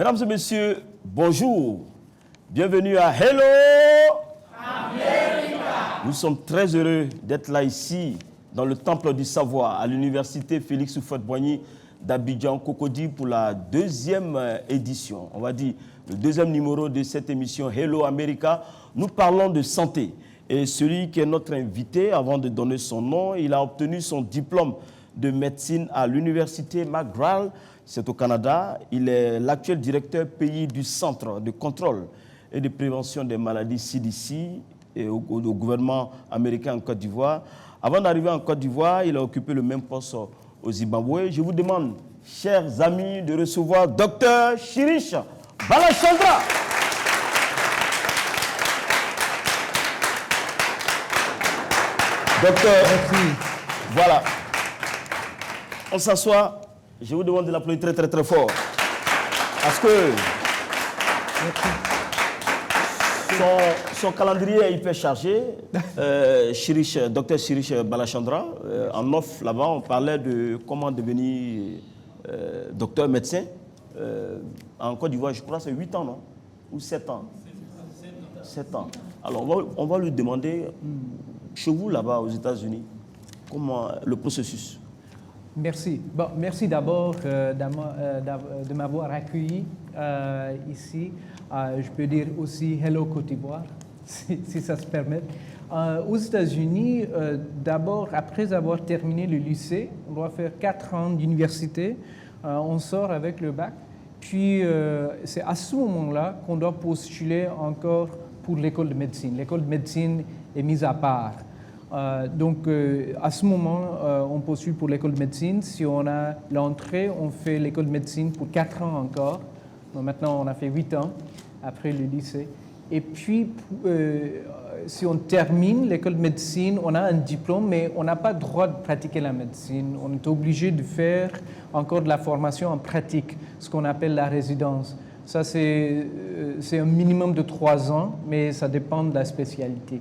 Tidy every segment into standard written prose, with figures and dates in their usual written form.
Mesdames et messieurs, bonjour. Bienvenue à Hello America. Nous sommes très heureux d'être là ici, dans le Temple du Savoir, à l'université Félix Houphouët-Boigny d'Abidjan, Cocody, pour la deuxième édition. On va dire le deuxième numéro de cette émission Hello America. Nous parlons de santé. Et celui qui est notre invité, avant de donner son nom, il a obtenu son diplôme de médecine à l'université McGill, c'est au Canada. Il est l'actuel directeur pays du Centre de contrôle et de prévention des maladies CDC et au gouvernement américain en Côte d'Ivoire. Avant d'arriver en Côte d'Ivoire, il a occupé le même poste au Zimbabwe. Je vous demande, chers amis, de recevoir Dr Shirish Balachandra. Docteur, merci. Voilà. On s'assoit. Je vous demande de l'applaudir très, très, très fort. Parce que son calendrier est hyper chargé. Dr Shirish Balachandra, en off, là-bas, on parlait de comment devenir docteur médecin. En Côte d'Ivoire, je crois que c'est 8 ans, non? Ou 7 ans? 7 ans. Alors, on va lui demander, chez vous, là-bas, aux États-Unis, comment le processus? Merci. Bon, merci d'abord de m'avoir accueilli ici. Je peux dire aussi Hello Côte d'Ivoire, si ça se permet. Aux États-Unis, d'abord, après avoir terminé le lycée, on doit faire 4 ans d'université. On sort avec le bac. Puis, c'est à ce moment-là qu'on doit postuler encore pour l'école de médecine. L'école de médecine est mise à part. Donc, à ce moment, on postule pour l'école de médecine. Si on a l'entrée, on fait l'école de médecine pour 4 ans encore. Donc, maintenant, on a fait 8 ans après le lycée. Et puis, si on termine l'école de médecine, on a un diplôme, mais on n'a pas le droit de pratiquer la médecine. On est obligé de faire encore de la formation en pratique, ce qu'on appelle la résidence. Ça, c'est un minimum de 3 ans, mais ça dépend de la spécialité.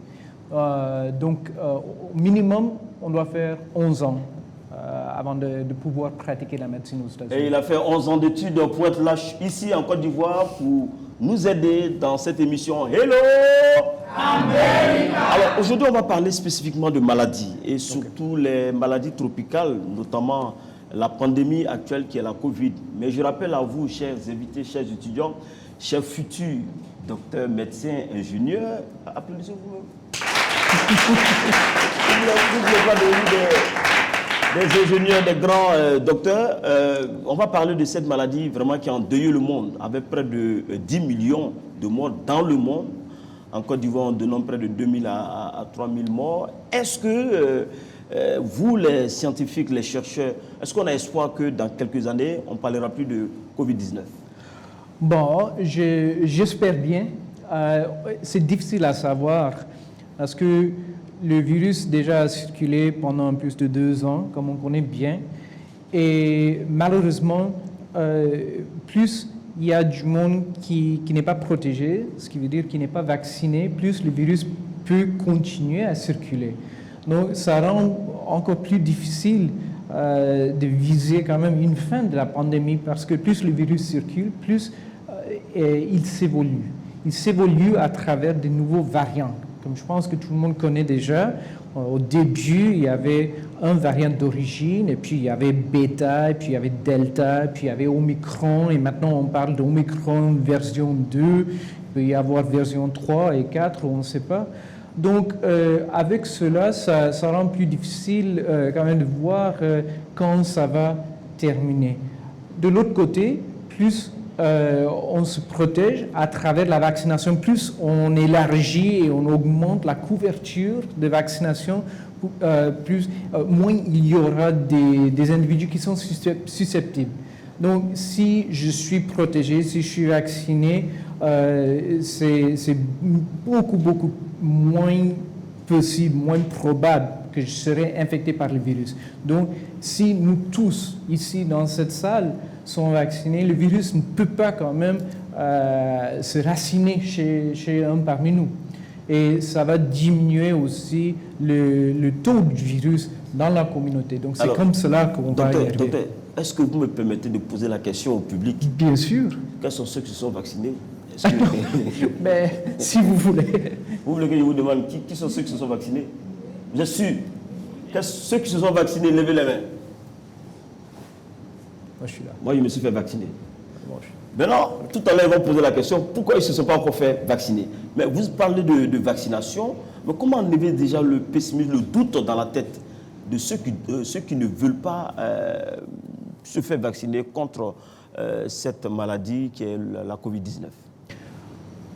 Donc, au minimum, on doit faire 11 ans avant de pouvoir pratiquer la médecine aux États-Unis. Et il a fait 11 ans d'études pour être là ici en Côte d'Ivoire pour nous aider dans cette émission Hello America. Alors, aujourd'hui, on va parler spécifiquement de maladies et surtout les maladies tropicales, notamment la pandémie actuelle qui est la Covid. Mais je rappelle à vous, chers invités, chers étudiants, chers futurs docteurs, médecins, ingénieurs, applaudissez vous-même. Des ingénieurs, des grands docteurs. On va parler de cette maladie vraiment qui a endeuillé le monde, avec près de 10 millions de morts dans le monde. En Côte d'Ivoire, on dénombre près de 2000 à 3000 morts. Est-ce que vous, les scientifiques, les chercheurs, est-ce qu'on a espoir que dans quelques années, on ne parlera plus de Covid-19? Bon, j'espère bien. C'est difficile à savoir parce que le virus déjà a circulé pendant plus de 2 ans, comme on connaît bien. Et malheureusement, plus il y a du monde qui n'est pas protégé, ce qui veut dire qui n'est pas vacciné, plus le virus peut continuer à circuler. Donc ça rend encore plus difficile de viser quand même une fin de la pandémie parce que plus le virus circule, plus il s'évolue. Il s'évolue à travers de nouveaux variants. Comme je pense que tout le monde connaît déjà, au début, il y avait un variant d'origine, et puis il y avait bêta, et puis il y avait delta, et puis il y avait omicron, et maintenant on parle d'omicron version 2, il peut y avoir version 3 et 4, on ne sait pas. Donc avec cela, ça rend plus difficile quand même de voir quand ça va terminer. De l'autre côté, plus on se protège à travers la vaccination, plus on élargit et on augmente la couverture de vaccination, moins il y aura des individus qui sont susceptibles. Donc si je suis protégé, si je suis vacciné, c'est beaucoup moins possible, moins probable que je serai infecté par le virus. Donc si nous tous, ici dans cette salle, sont vaccinés, le virus ne peut pas quand même se raciner chez un parmi nous. Et ça va diminuer aussi le taux du virus dans la communauté. Donc c'est comme cela qu'on va y arriver. Docteur, est-ce que vous me permettez de poser la question au public? Bien sûr. Quels sont ceux qui se sont vaccinés? Est-ce que... Mais si vous voulez. Vous voulez que je vous demande qui sont ceux qui se sont vaccinés? Vous êtes sûr? Ceux qui se sont vaccinés, levez les mains. Moi, je suis là. Moi, je me suis fait vacciner. Moi, je suis là. Maintenant, tout à l'heure, ils vont poser la question, pourquoi ils ne se sont pas encore fait vacciner? Mais vous parlez de vaccination, mais comment enlever déjà le pessimisme, le doute dans la tête de ceux qui ne veulent pas se faire vacciner contre cette maladie qui est la Covid-19?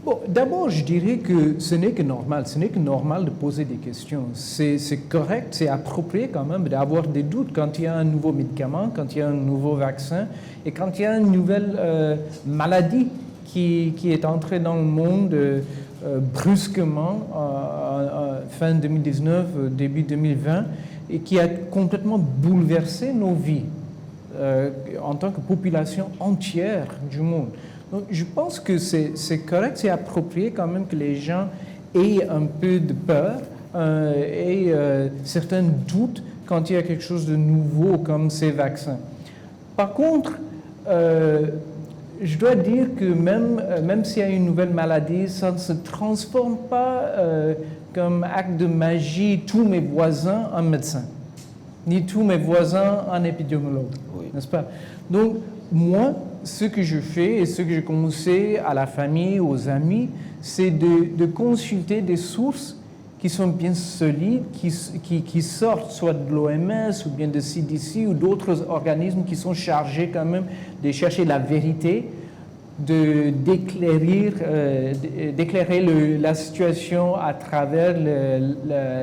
Bon, d'abord, je dirais que ce n'est que normal. Ce n'est que normal de poser des questions. C'est correct, c'est approprié quand même d'avoir des doutes quand il y a un nouveau médicament, quand il y a un nouveau vaccin et quand il y a une nouvelle maladie qui est entrée dans le monde brusquement fin 2019, début 2020 et qui a complètement bouleversé nos vies en tant que population entière du monde. Donc, je pense que c'est correct, c'est approprié quand même que les gens aient un peu de peur et certains doutes quand il y a quelque chose de nouveau comme ces vaccins. Par contre, je dois dire que même s'il y a une nouvelle maladie, ça ne se transforme pas comme acte de magie tous mes voisins en médecins, ni tous mes voisins en épidémiologues, oui. N'est-ce pas? Donc, moi, ce que je fais et ce que je conseille à la famille, aux amis, c'est de consulter des sources qui sont bien solides, qui sortent soit de l'OMS ou bien de CDC ou d'autres organismes qui sont chargés quand même de chercher la vérité, d'éclairer la situation à travers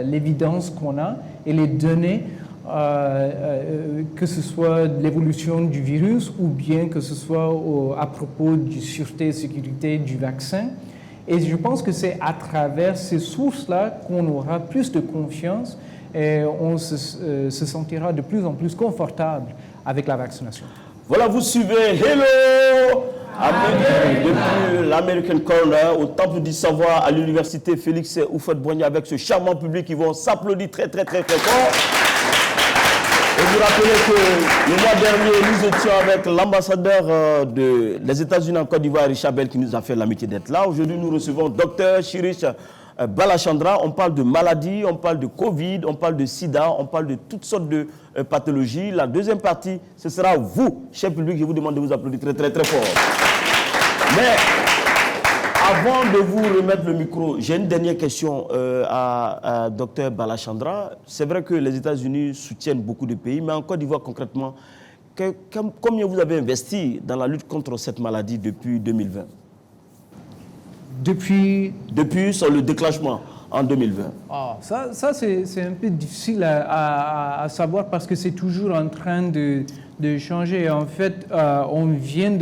l'évidence qu'on a et les données, que ce soit de l'évolution du virus ou bien que ce soit à propos de sûreté et sécurité du vaccin. Et je pense que c'est à travers ces sources-là qu'on aura plus de confiance et on se sentira de plus en plus confortable avec la vaccination. Voilà, vous suivez Hello depuis l'American Corner au Temple du Savoir à l'université Félix Houphouët-Boigny avec ce charmant public qui vont s'applaudir très fort. Et vous rappelez que le mois dernier, nous étions avec l'ambassadeur des États-Unis en Côte d'Ivoire, Richard Bell, qui nous a fait l'amitié d'être là. Aujourd'hui, nous recevons Dr Chirich Balachandra. On parle de maladies, on parle de Covid, on parle de sida, on parle de toutes sortes de pathologies. La deuxième partie, ce sera vous, cher public, je vous demande de vous applaudir très fort. Mais avant de vous remettre le micro, j'ai une dernière question à Dr Balachandra. C'est vrai que les États-Unis soutiennent beaucoup de pays, mais en Côte d'Ivoire concrètement, combien vous avez investi dans la lutte contre cette maladie depuis 2020? Depuis sur le déclenchement en 2020. Ah, ça c'est un peu difficile à savoir parce que c'est toujours en train de changer. En fait, on vient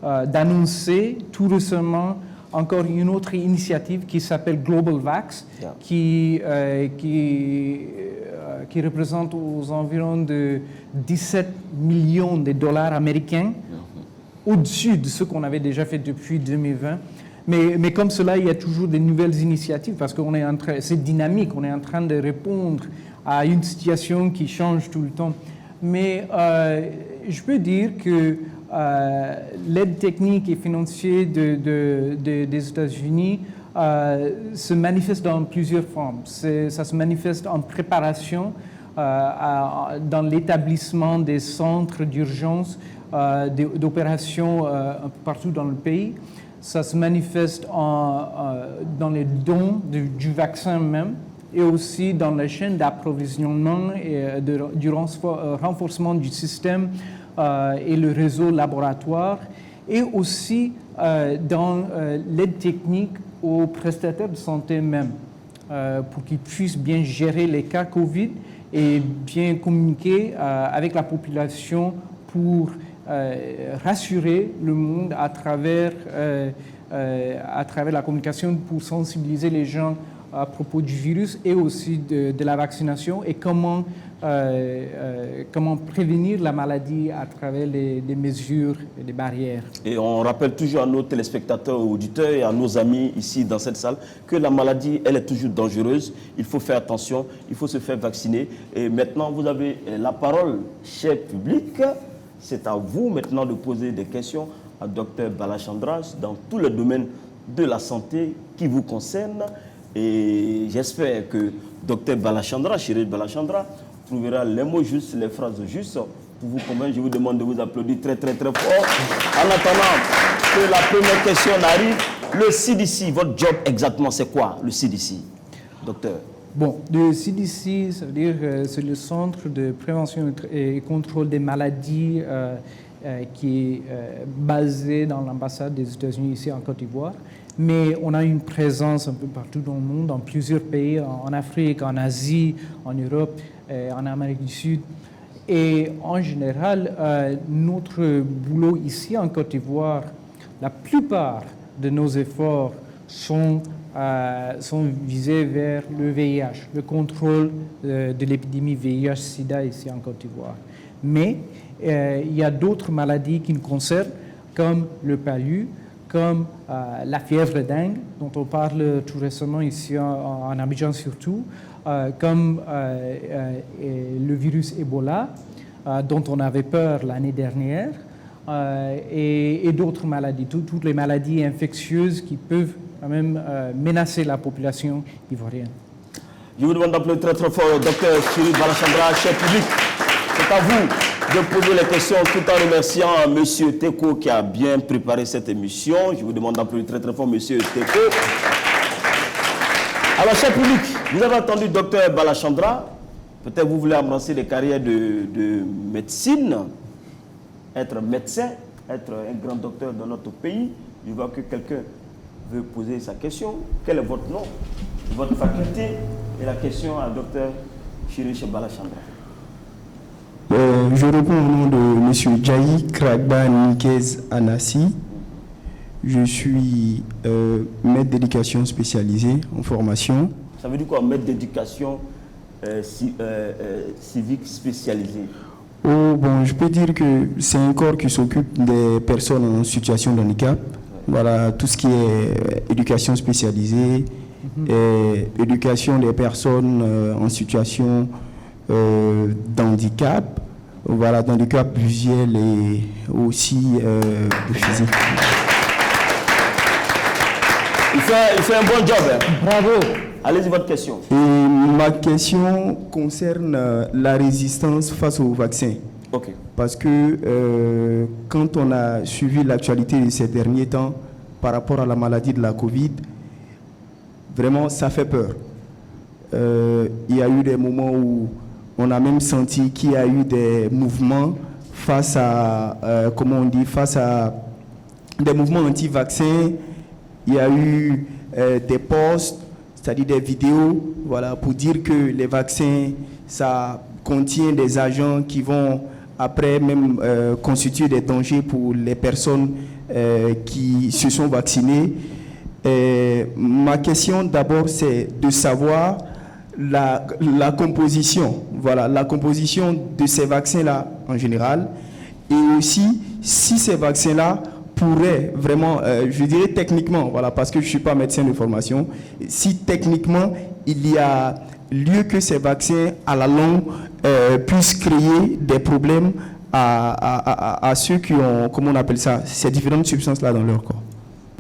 d'annoncer tout récemment encore une autre initiative qui s'appelle Global Vax, qui représente aux environs de 17 millions de dollars américains, au-dessus de ce qu'on avait déjà fait depuis 2020. Mais comme cela, il y a toujours des nouvelles initiatives parce que c'est dynamique, on est en train de répondre à une situation qui change tout le temps. Mais je peux dire que l'aide technique et financière des États-Unis se manifeste dans plusieurs formes. Ça se manifeste en préparation, dans l'établissement des centres d'urgence, d'opérations un peu partout dans le pays. Ça se manifeste dans les dons du vaccin même et aussi dans la chaîne d'approvisionnement et du renforcement du système et le réseau laboratoire et aussi dans l'aide technique aux prestataires de santé même pour qu'ils puissent bien gérer les cas Covid et bien communiquer avec la population pour rassurer le monde à travers la communication pour sensibiliser les gens à propos du virus et aussi de la vaccination et comment prévenir la maladie à travers les mesures et les barrières. Et on rappelle toujours à nos téléspectateurs, auditeurs et à nos amis ici dans cette salle que la maladie, elle est toujours dangereuse. Il faut faire attention, il faut se faire vacciner. Et maintenant, vous avez la parole, cher public. c'est à vous maintenant de poser des questions à Dr Balachandra dans tous les domaines de la santé qui vous concernent. Et j'espère que Dr Balachandra, Chirurgie Balachandra, trouvera les mots justes, les phrases justes pour vous convaincre. Je vous demande de vous applaudir très très très fort. En attendant que la première question n'arrive, le CDC, votre job exactement c'est quoi le CDC, docteur? Bon, le CDC, ça veut dire c'est le Centre de prévention et contrôle des maladies qui est basé dans l'ambassade des États-Unis ici en Côte d'Ivoire. Mais on a une présence un peu partout dans le monde, dans plusieurs pays, en Afrique, en Asie, en Europe, en Amérique du Sud. Et en général, notre boulot ici en Côte d'Ivoire, la plupart de nos efforts sont visés vers le VIH, le contrôle de l'épidémie VIH-Sida ici en Côte d'Ivoire. Mais il y a d'autres maladies qui nous concernent, comme le palu, comme la fièvre dingue, dont on parle tout récemment ici en Abidjan surtout, comme le virus Ebola, dont on avait peur l'année dernière, et d'autres maladies, toutes les maladies infectieuses qui peuvent quand même menacer la population ivoirienne. Je vous demande d'applaudir très très fort Dr Chirurgie Balachandra, cher public. C'est à vous de poser les questions tout en remerciant M. Teko qui a bien préparé cette émission. Je vous demande d'applaudir très très fort M. Teko. Alors, cher public, vous avez entendu Dr Balachandra. Peut-être vous voulez embrasser des carrières de médecine, être médecin, être un grand docteur dans notre pays. Je vois que quelqu'un veut poser sa question. Quel est votre nom, votre faculté? Et la question à Dr Chirurgie Balachandra. Je réponds au nom de M. Djaï Kragba Nikez Anassi. Je suis maître d'éducation spécialisé en formation. Ça veut dire quoi, maître d'éducation civique spécialisé? Oh, bon, je peux dire que c'est un corps qui s'occupe des personnes en situation de handicap. Voilà, tout ce qui est éducation spécialisée, éducation des personnes en situation d'handicap, voilà, d'handicap visuel et aussi physique. Il fait un bon job. Hein? Bravo. Allez-y, votre question. Et ma question concerne la résistance face au vaccin. Ok. Parce que quand on a suivi l'actualité de ces derniers temps par rapport à la maladie de la Covid, vraiment ça fait peur. Il y a eu des moments où on a même senti qu'il y a eu des mouvements face à, face à des mouvements anti-vaccins. Il y a eu des posts, c'est-à-dire des vidéos, voilà, pour dire que les vaccins, ça contient des agents qui vont après même constituer des dangers pour les personnes qui se sont vaccinées. Ma question d'abord, c'est de savoir la composition, voilà, la composition de ces vaccins-là en général, et aussi si ces vaccins-là pourraient vraiment, je dirais techniquement, voilà, parce que je ne suis pas médecin de formation, si techniquement il y a lieu que ces vaccins à la longue puissent créer des problèmes à ceux qui ont, comment on appelle ça, ces différentes substances-là dans leur corps.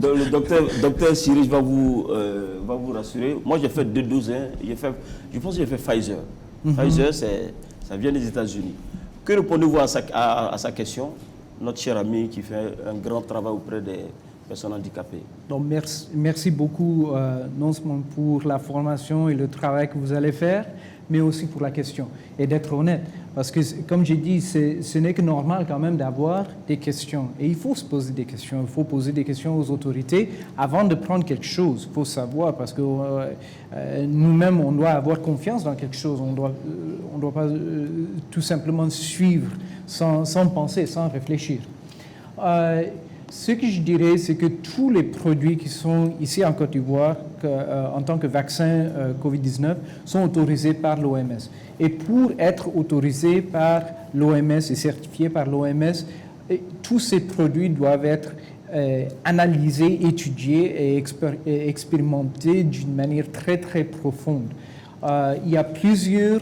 Le docteur Chirurgie va vous rassurer. Moi, j'ai fait 2 doses. Hein. Je pense que j'ai fait Pfizer. Pfizer, ça vient des États-Unis. Que répondez-vous à sa question, notre cher ami qui fait un grand travail auprès des personnes handicapées? Donc, merci beaucoup, non seulement pour la formation et le travail que vous allez faire, mais aussi pour la question. Et d'être honnête, parce que, comme j'ai dit, ce n'est que normal quand même d'avoir des questions. Et il faut se poser des questions. Il faut poser des questions aux autorités avant de prendre quelque chose. Il faut savoir, parce que nous-mêmes, on doit avoir confiance dans quelque chose. On doit pas tout simplement suivre sans penser, sans réfléchir. Ce que je dirais, c'est que tous les produits qui sont ici en Côte d'Ivoire, en tant que vaccin COVID-19, sont autorisés par l'OMS. Et pour être autorisés par l'OMS et certifiés par l'OMS, tous ces produits doivent être analysés, étudiés et expérimentés d'une manière très, très profonde. Il y a plusieurs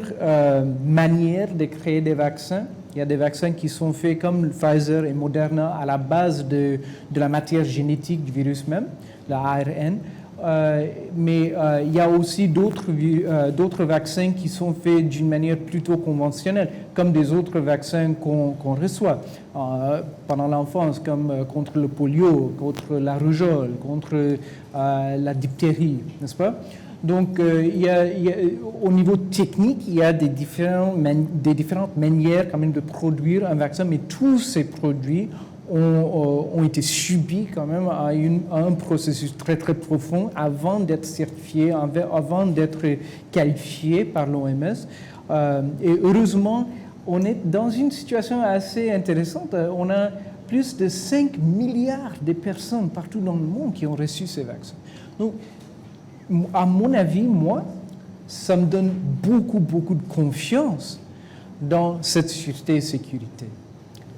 manières de créer des vaccins. Il y a des vaccins qui sont faits comme Pfizer et Moderna à la base de la matière génétique du virus même, la ARN. Mais il y a aussi d'autres vaccins qui sont faits d'une manière plutôt conventionnelle, comme des autres vaccins qu'on reçoit pendant l'enfance, comme contre le polio, contre la rougeole, contre la diphtérie, n'est-ce pas? Donc, au niveau technique, il y a des différentes manières quand même de produire un vaccin, mais tous ces produits ont été subis quand même à un processus très très profond avant d'être certifiés, avant d'être qualifiés par l'OMS. Et heureusement, on est dans une situation assez intéressante. On a plus de 5 milliards de personnes partout dans le monde qui ont reçu ces vaccins. Donc, à mon avis, moi, ça me donne beaucoup de confiance dans cette sûreté et sécurité.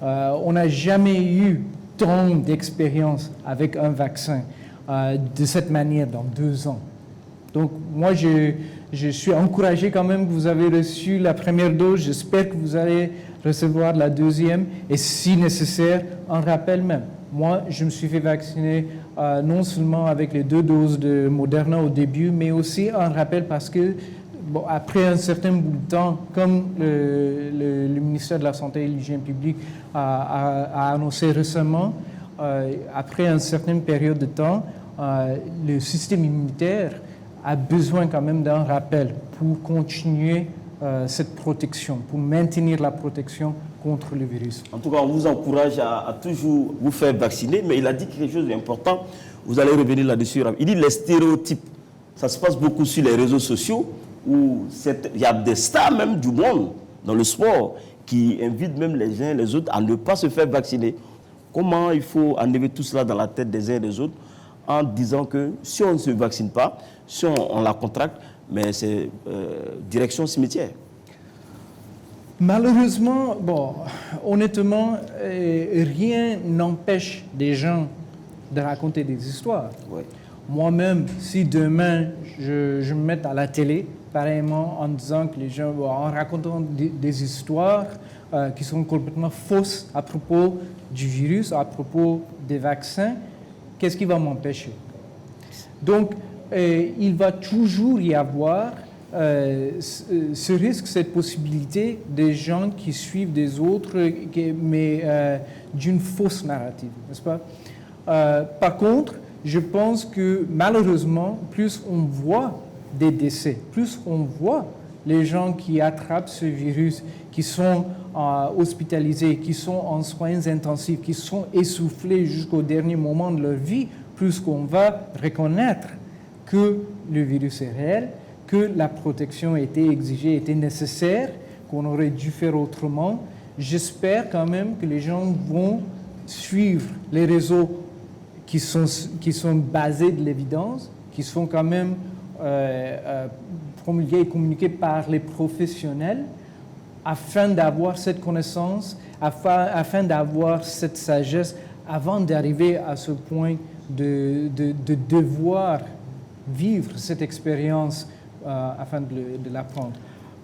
On n'a jamais eu tant d'expérience avec un vaccin de cette manière dans 2 ans. Donc moi, je suis encouragé quand même que vous avez reçu la première dose. J'espère que vous allez recevoir la deuxième et si nécessaire, un rappel même. Moi, je me suis fait vacciner non seulement avec les 2 doses de Moderna au début, mais aussi un rappel parce que après un certain bout de temps, comme le ministère de la Santé et de l'Hygiène publique a annoncé récemment, après une certaine période de temps, le système immunitaire a besoin quand même d'un rappel pour continuer cette protection, pour maintenir la protection contre le virus. En tout cas, on vous encourage à toujours vous faire vacciner, mais il a dit quelque chose d'important, vous allez revenir là-dessus. Il dit les stéréotypes, ça se passe beaucoup sur les réseaux sociaux, où il y a des stars même du monde dans le sport qui invitent même les uns et les autres à ne pas se faire vacciner. Comment il faut enlever tout cela dans la tête des uns et des autres en disant que si on ne se vaccine pas, si on la contracte, mais c'est direction cimetière. Malheureusement, honnêtement, rien n'empêche des gens de raconter des histoires. Ouais. Moi-même, si demain je me mets à la télé, pareillement en disant que les gens, en racontant des histoires qui sont complètement fausses à propos du virus, à propos des vaccins, qu'est-ce qui va m'empêcher? Donc, il va toujours y avoir ce risque, cette possibilité des gens qui suivent des autres, mais d'une fausse narrative, n'est-ce pas? Par contre, je pense que malheureusement, plus on voit des décès, plus on voit les gens qui attrapent ce virus, qui sont hospitalisés, qui sont en soins intensifs, qui sont essoufflés jusqu'au dernier moment de leur vie, plus qu'on va reconnaître que le virus est réel, que la protection était exigée, était nécessaire, qu'on aurait dû faire autrement. J'espère quand même que les gens vont suivre les réseaux qui sont basés de l'évidence, qui sont quand même promulgués et communiqués par les professionnels, afin d'avoir cette connaissance, afin d'avoir cette sagesse, avant d'arriver à ce point de devoir vivre cette expérience afin de l'apprendre.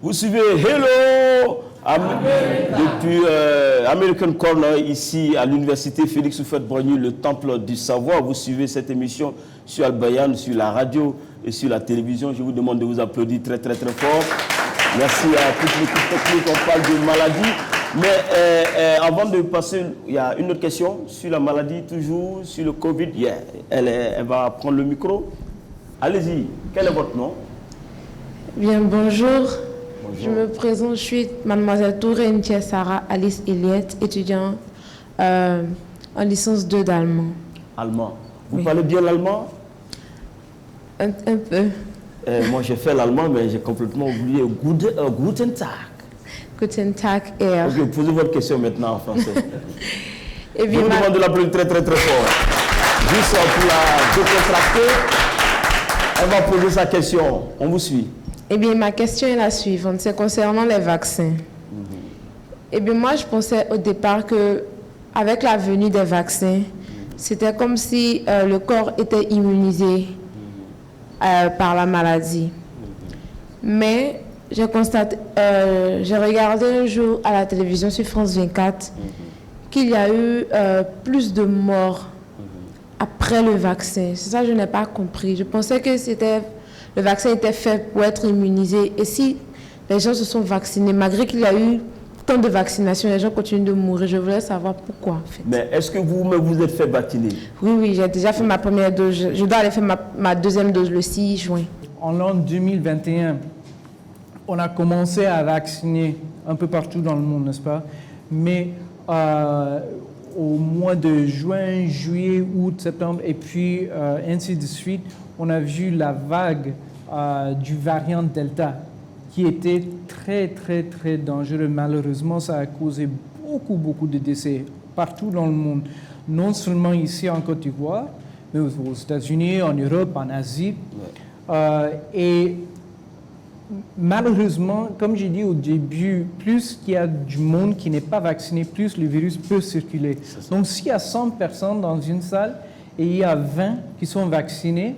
Vous suivez Hello depuis American Corner, ici à l'université Félix Houphouët-Boigny, le temple du savoir. Vous suivez cette émission sur Al-Bayan, sur la radio et sur la télévision. Je vous demande de vous applaudir très très très fort. Merci à toute l'équipe technique. On parle de maladie. Mais avant de passer, il y a une autre question sur la maladie, toujours sur le Covid. Yeah. Elle va prendre le micro. Allez-y, quel est votre nom? Bien, bonjour. Bonjour. Je me présente, je suis mademoiselle Touré Ntia Sarah Alice Elliott, étudiant en licence 2 d'allemand. Allemand. Vous Oui. parlez bien l'allemand? Un peu. Moi, j'ai fait l'allemand, mais j'ai complètement oublié. Guten Tag. Guten Tag, Herr. Ok, posez votre question maintenant en français. Eh Je bien, vous demande de l'applaudir très très très fort. Juste pour la décontracter, elle va poser sa question. On vous suit. eh bien, ma question est la suivante, c'est concernant les vaccins. Eh bien, moi, je pensais au départ que avec la venue des vaccins, c'était comme si le corps était immunisé par la maladie. Mais j'ai constaté, j'ai regardé un jour à la télévision sur France 24 qu'il y a eu plus de morts après le vaccin. C'est ça que je n'ai pas compris. Je pensais que le vaccin était fait pour être immunisé. Et si les gens se sont vaccinés, malgré qu'il y a eu tant de vaccinations, les gens continuent de mourir. Je voulais savoir pourquoi, en fait. Mais est-ce que vous-même vous êtes fait vacciner? Oui, j'ai déjà fait ma première dose. Je dois aller faire ma deuxième dose le 6 juin. En l'an 2021, on a commencé à vacciner un peu partout dans le monde, n'est-ce pas? Mais au mois de juin, juillet, août, septembre, et puis ainsi de suite, on a vu la vague du variant Delta, qui était très, très, très dangereux. Malheureusement, ça a causé beaucoup de décès partout dans le monde. Non seulement ici en Côte d'Ivoire, mais aux États-Unis, en Europe, en Asie. Et malheureusement, comme j'ai dit au début, plus qu'il y a du monde qui n'est pas vacciné, plus le virus peut circuler. Donc s'il y a 100 personnes dans une salle et il y a 20 qui sont vaccinés,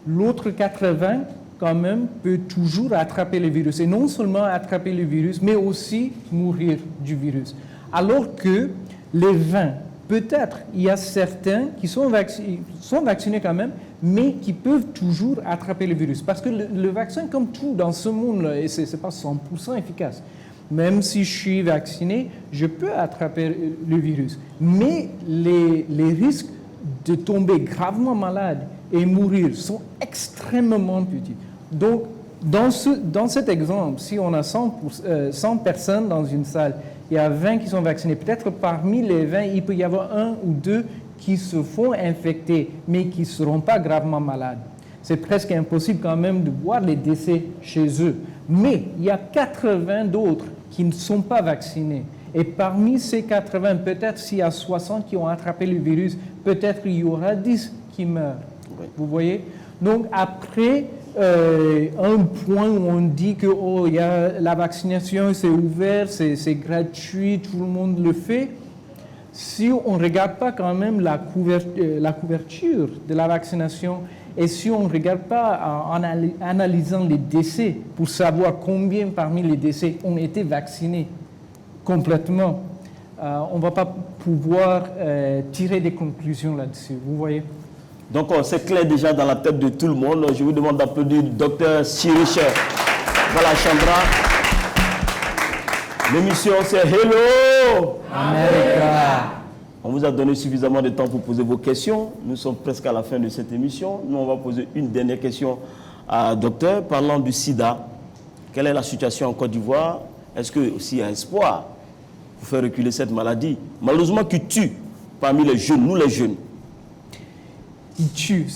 l'autre 80 quand même peut toujours attraper le virus. Et non seulement attraper le virus, mais aussi mourir du virus. Alors que les 20, peut-être il y a certains qui sont vaccinés quand même, mais qui peuvent toujours attraper le virus. Parce que le vaccin, comme tout dans ce monde, ce n'est pas 100% efficace. Même si je suis vacciné, je peux attraper le virus. Mais les risques de tomber gravement malade et mourir sont extrêmement petits. Donc, dans cet exemple, si on a 100 personnes dans une salle, il y a 20 qui sont vaccinés. Peut-être parmi les 20, il peut y avoir 1 ou 2 qui se font infecter, mais qui ne seront pas gravement malades. C'est presque impossible quand même de voir les décès chez eux. Mais il y a 80 d'autres qui ne sont pas vaccinés. Et parmi ces 80, peut-être s'il y a 60 qui ont attrapé le virus, peut-être il y aura 10 qui meurent. Oui. Vous voyez? Donc après un point où on dit que il y a la vaccination, c'est ouvert, c'est gratuit, tout le monde le fait. Si on ne regarde pas quand même la couverture de la vaccination et si on ne regarde pas en analysant les décès pour savoir combien parmi les décès ont été vaccinés complètement, on ne va pas pouvoir tirer des conclusions là-dessus. Vous voyez? Donc c'est clair déjà dans la tête de tout le monde. Je vous demande d'applaudir le docteur Chirich Balachandra. L'émission c'est Hello America. On vous a donné suffisamment de temps pour poser vos questions. Nous sommes presque à la fin de cette émission. Nous, on va poser une dernière question à docteur. Parlant du sida, quelle est la situation en Côte d'Ivoire? Est-ce qu'il y a espoir pour faire reculer cette maladie, malheureusement qui tue parmi les jeunes, nous les jeunes? Il tue,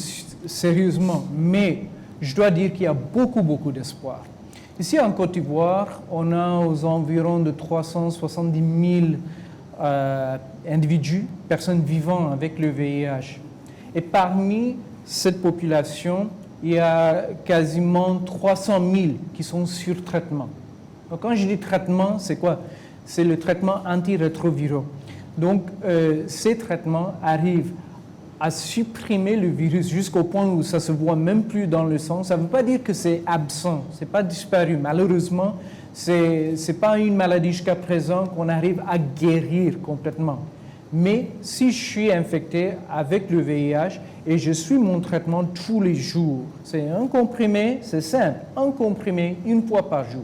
sérieusement, mais je dois dire qu'il y a beaucoup d'espoir. Ici en Côte d'Ivoire, on a aux environs de 370 000 individus, personnes vivant avec le VIH. Et parmi cette population, il y a quasiment 300 000 qui sont sur traitement. Donc quand je dis traitement, c'est quoi? C'est le traitement antirétroviraux. Donc ces traitements arrivent à supprimer le virus jusqu'au point où ça ne se voit même plus dans le sang. Ça ne veut pas dire que c'est absent, ce n'est pas disparu. Malheureusement, ce n'est pas une maladie jusqu'à présent qu'on arrive à guérir complètement. Mais si je suis infecté avec le VIH et je suis mon traitement tous les jours, c'est un comprimé, c'est simple, un comprimé une fois par jour.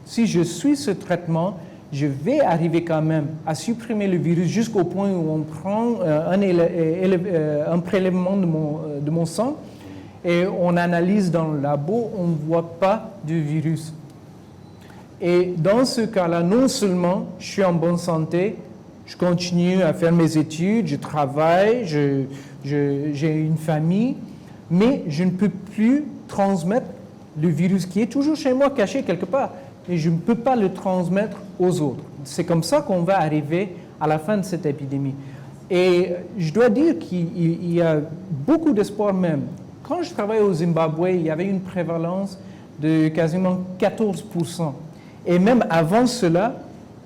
Si je suis ce traitement, je vais arriver quand même à supprimer le virus jusqu'au point où on prend un prélèvement de mon sang et on analyse dans le labo, on ne voit pas de virus. Et dans ce cas-là, non seulement je suis en bonne santé, je continue à faire mes études, je travaille, j'ai une famille, mais je ne peux plus transmettre le virus qui est toujours chez moi, caché quelque part. Et je ne peux pas le transmettre aux autres. C'est comme ça qu'on va arriver à la fin de cette épidémie. Et je dois dire qu'il y a beaucoup d'espoir même. Quand je travaillais au Zimbabwe, il y avait une prévalence de quasiment 14%. Et même avant cela,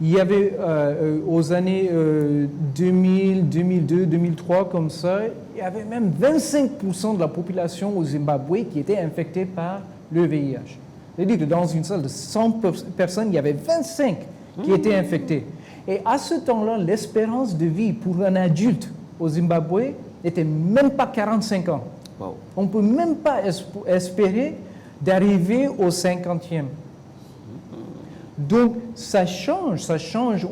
il y avait aux années 2000, 2002, 2003, comme ça, il y avait même 25% de la population au Zimbabwe qui était infectée par le VIH. C'est-à-dire que dans une salle de 100 personnes, il y avait 25 qui étaient infectés. Et à ce temps-là, l'espérance de vie pour un adulte au Zimbabwe n'était même pas 45 ans. Wow. On ne peut même pas espérer d'arriver au 50e. Donc, ça change.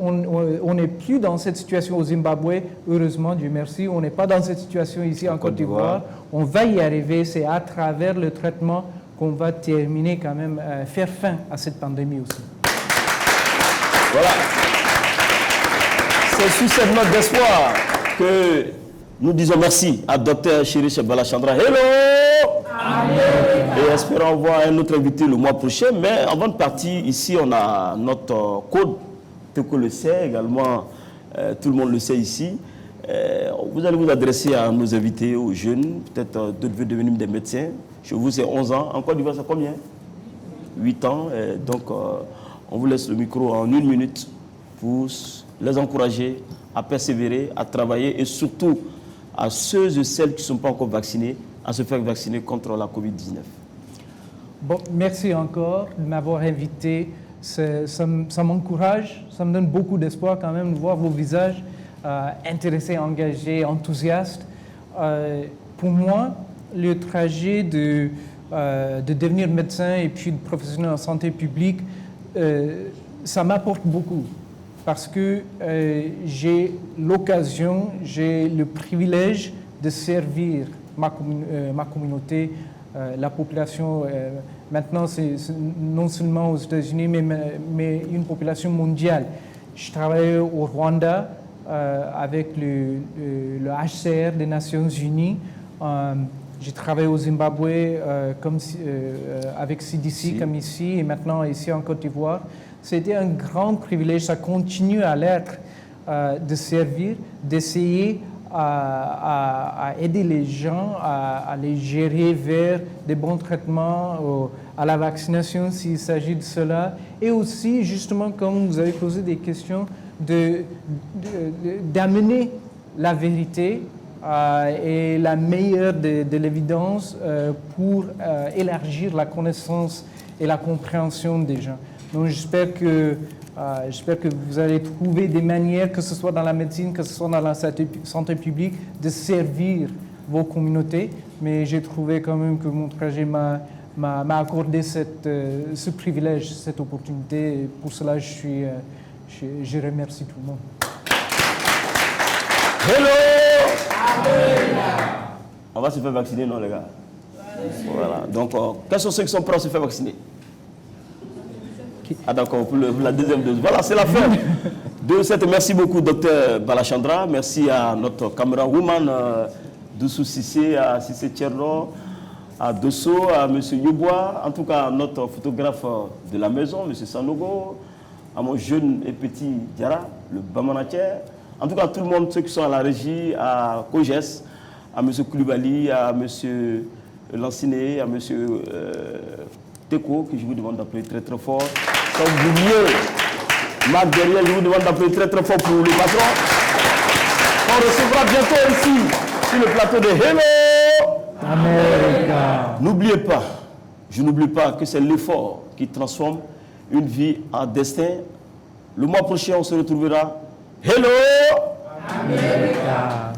On n'est plus dans cette situation au Zimbabwe, heureusement, Dieu merci. On n'est pas dans cette situation ici en Côte d'Ivoire. On va y arriver. C'est à travers le traitement qu'on va terminer quand même, faire fin à cette pandémie aussi. Voilà. C'est sur cette note d'espoir que nous disons merci à Dr Cherish Balachandra. Hello! Amen. Et espérons voir un autre invité le mois prochain. Mais avant de partir, ici, on a notre code. Teko le sait également, tout le monde le sait ici. Vous allez vous adresser à nos invités, aux jeunes. Peut-être d'autres veulent devenir des médecins. Chez vous, c'est 11 ans. En Côte d'Ivoire, c'est combien? 8 ans. Donc, on vous laisse le micro en 1 minute pour les encourager à persévérer, à travailler et surtout à ceux et celles qui ne sont pas encore vaccinés, à se faire vacciner contre la Covid-19. Bon, merci encore de m'avoir invité. Ça m'encourage, ça me donne beaucoup d'espoir quand même de voir vos visages intéressés, engagés, enthousiastes. Pour moi, le trajet de devenir médecin et puis de professionnel en santé publique, ça m'apporte beaucoup. Parce que j'ai l'occasion, j'ai le privilège de servir ma communauté, la population. Maintenant, c'est non seulement aux États-Unis, mais une population mondiale. Je travaille au Rwanda avec le HCR des Nations Unies. J'ai travaillé au Zimbabwe avec CDC, comme ici, et maintenant ici en Côte d'Ivoire. C'était un grand privilège, ça continue à l'être, de servir, d'essayer à aider les gens, à les gérer vers des bons traitements, à la vaccination s'il s'agit de cela. Et aussi, justement, comme vous avez posé des questions, d'amener la vérité et la meilleure de l'évidence pour élargir la connaissance et la compréhension des gens. Donc j'espère que vous allez trouver des manières, que ce soit dans la médecine, que ce soit dans la santé publique, de servir vos communautés. Mais j'ai trouvé quand même que mon trajet m'a accordé ce privilège, cette opportunité. Et pour cela, je remercie tout le monde. Hello! Amen. On va se faire vacciner, non, les gars? Voilà. Donc, quels sont ceux qui sont prêts à se faire vacciner? Ah d'accord, pour la deuxième dose. Voilà, c'est la fin de cette. Merci beaucoup, Dr Balachandra. Merci à notre caméra woman, Doussou Sissé, à Sissé Tcherno, à Dosso, à M. Yobois, en tout cas à notre photographe de la maison, M. Sanogo, à mon jeune et petit Diara, le Bamanacher, en tout cas à tout le monde, ceux qui sont à la régie, à Koges, à M. Koulibaly, à M. Lanciné, à M. Teko, que je vous demande d'appeler très très fort. Sans oublier Marc derrière, je vous demande d'appeler très très fort pour le patron. On recevra bientôt ici, sur le plateau de Hello America. N'oubliez pas, je n'oublie pas que c'est l'effort qui transforme une vie en destin. Le mois prochain, on se retrouvera. Hello America.